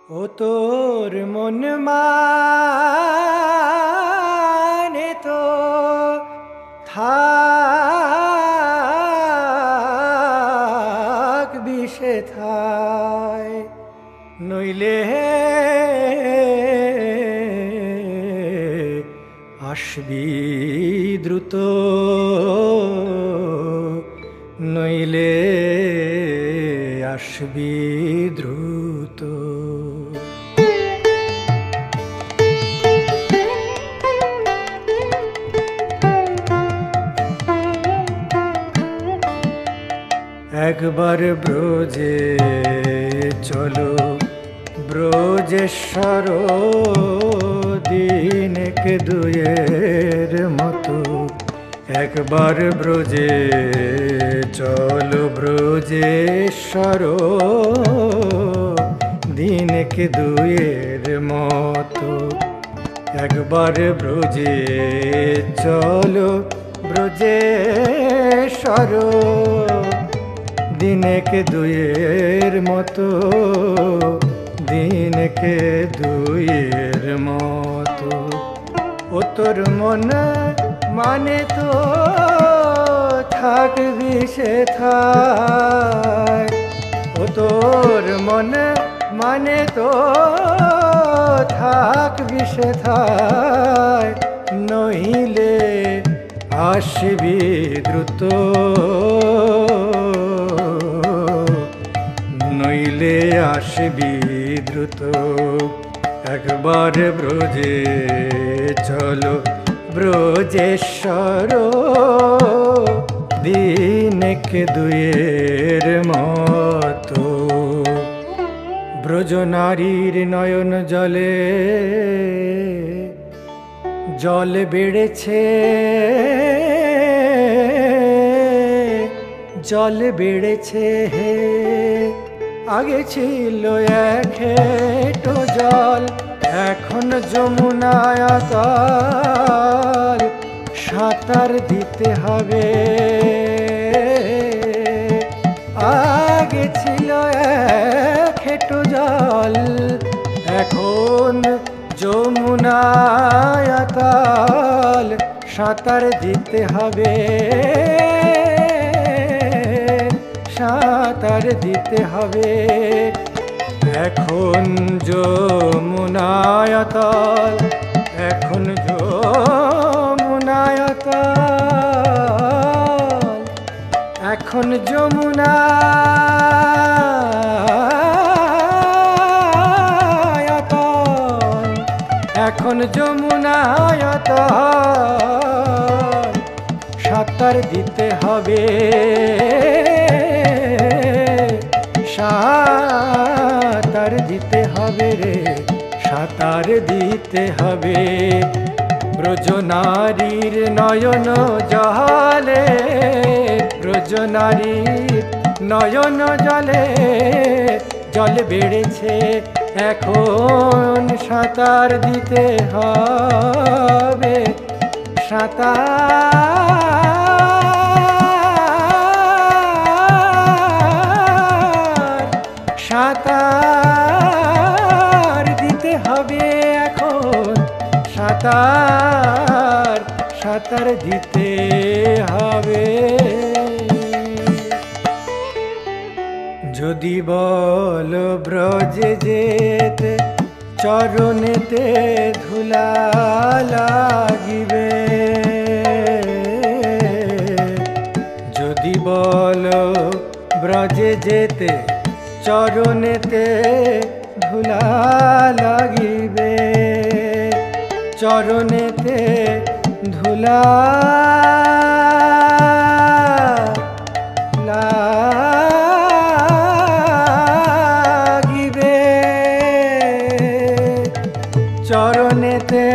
ও তোর মন মানে তো থাকবি সেথায়, নইলে আসবি দ্রুত, নইলে আসবি দ্রুত। একবার ব্রজে চলো ব্রজেশ্বর, দিনেক দুয়ের মতো। একবার ব্রজে চলো ব্রজেশ্বর, দিনেক দুয়ের মতো। একবার ব্রজে চলো ব্রজেশ্বর, দিনেক দুয়ের মতো, দিনেক দুয়ের মতো। ও তোর মন মানে তো থাকবি সেথায়, ও তোর মন মানে তো থাকবি সেথায়, নইলে আসবি দ্রুত, নইলে আসবি দ্রুত। একবার ব্রজে চলো ব্রজেশ্বর, দিনেক দুয়ের মতো। ব্রজ নারীর নয়ন জলে জল বেড়েছে, জল বেড়েছে হে। আগে ছিল এক হেঁটো জল, এখন যমুনায় অতল, সাঁতার দিতে হবে। আগে ছিল এক হেঁটো জল, এখন যমুনায় অতল, সাঁতার দিতে হবে, সাঁতার দিতে হবে। এখন যমুনায় অতল, এখন যমুনায় অতল, এখন যমুনায় অতল, এখন যমুনায় অতল, সাঁতার দিতে হবে, সাঁতার দিতে হবে রে, সাঁতার দিতে হবে। ব্রজ নারীর নয়ন জলে, ব্রজ নারীর নয়ন জলে জল বেড়েছে, এখন সাঁতার দিতে হবে, সাঁতার দিতে হবে এখন, সাঁতার সাঁতার দিতে হবে। যদি বল ব্রজে যেতে, চরণেতে ধুলা লাগিবে। যদি বল ব্রজে যেতে, চরণেতে ধুলা লাগিবে, চরণেতে ধুলা লাগিবে, চরণেতে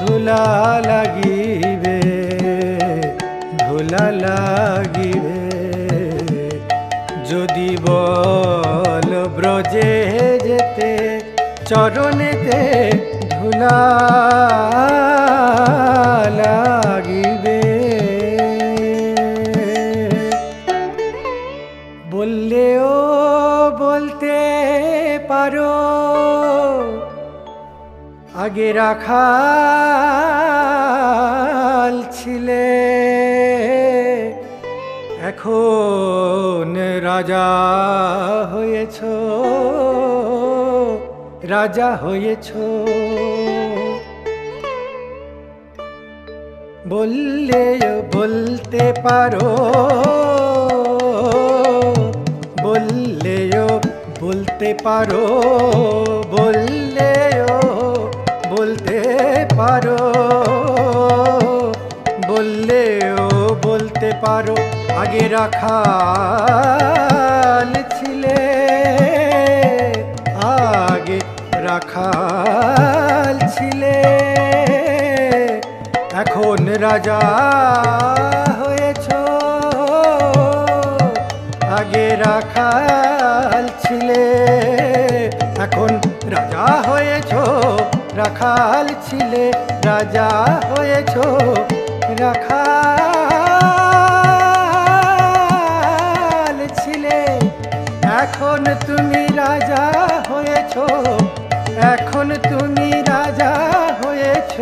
ধুলা লাগিবে, ধুলা লাগিবে। যদি বল ব্রজে যেতে, চরণেতে ধুলা লাগিবে। বললেও বলতে পারো আগে রাখাল ছিলে, এখন রাজা হয়েছ, রাজা হয়েছ। বললেও বলতে পারো, বললেও বলতে পারো, বললেও বলতে পারো, বললেও বলতে পারো আগে রাখাল ছিলে, আগে রাখাল ছিলে, এখন রাজা হয়েছ, আগে রাখাল ছিলে, এখন রাজা হয়েছ, রাখাল ছিলে, রাজা হয়েছ, রাখাল ছিলে, এখন তুমি রাজা হয়েছ, এখন তুমি রাজা হয়েছ,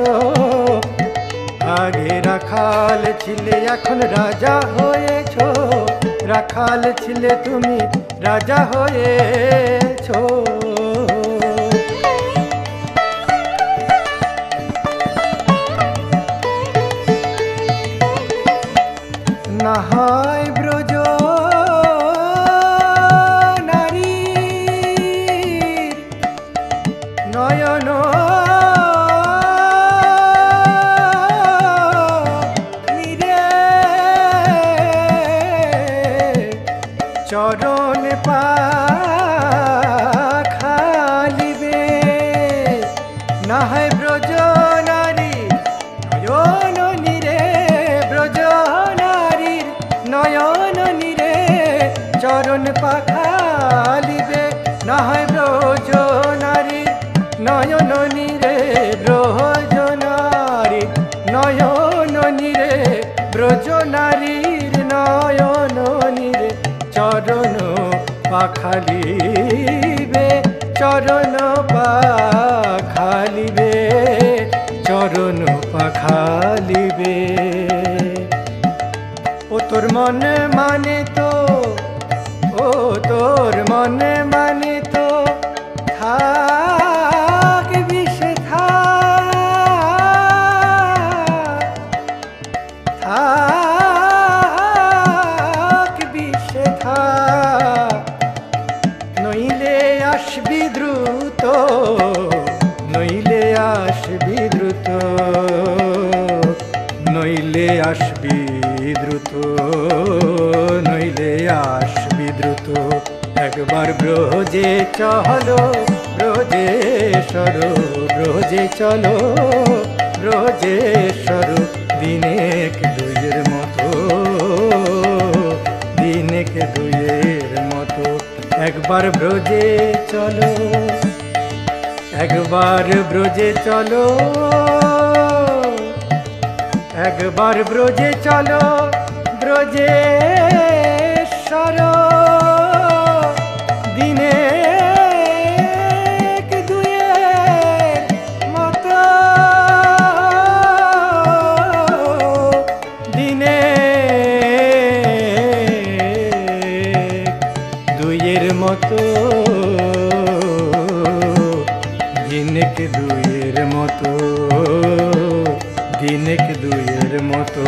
আগে রাখাল ছিলে, এখন রাজা হয়েছ, রাখাল ছিলে, তুমি রাজা হয়েছ। না হয় ব্রজ নারীর নয়ন নীরে, চরণ পাখালিবে, না হয় ব্রজ নারী নয়ন নীরে, ব্রজ নারীর নয়ন নীরে, চরণ পাখালিবে, না হয় ব্রজ নারীর নয়ন নীরে, ব্রজ নারীর নয়ন নীরে, ব্রজ নারীর নয়ন নীরে, চরণ পাখালিবে, চরণ পাখালিবে, চরণ পাখালিবে। ও তোর মন মানে তো, ও তোর মন মানে তো থাকবি সে থাকবি সে নইলে আসবি দ্রুত, নইলে আসবি দ্রুত, নইলে আসবি দ্রুত, নইলে আসবি দ্রুত। একবার ব্রজে চলো, ব্রজেশ্বর, ব্রজে চলো, ব্রজেশ্বর, দিনেক দুইয়ের মতো, দিনেক দুইয়ের মতো। একবার ব্রজে চলো, একবার ব্রজে চলো, একবার ব্রজে চলো, ব্রজেশ্বর, দিনেক দুইয়ের মতো, দিনেক দুইয়ের মতো, দিনেক দুইয়ের মতো, দিনেক দুইয়ের মতো।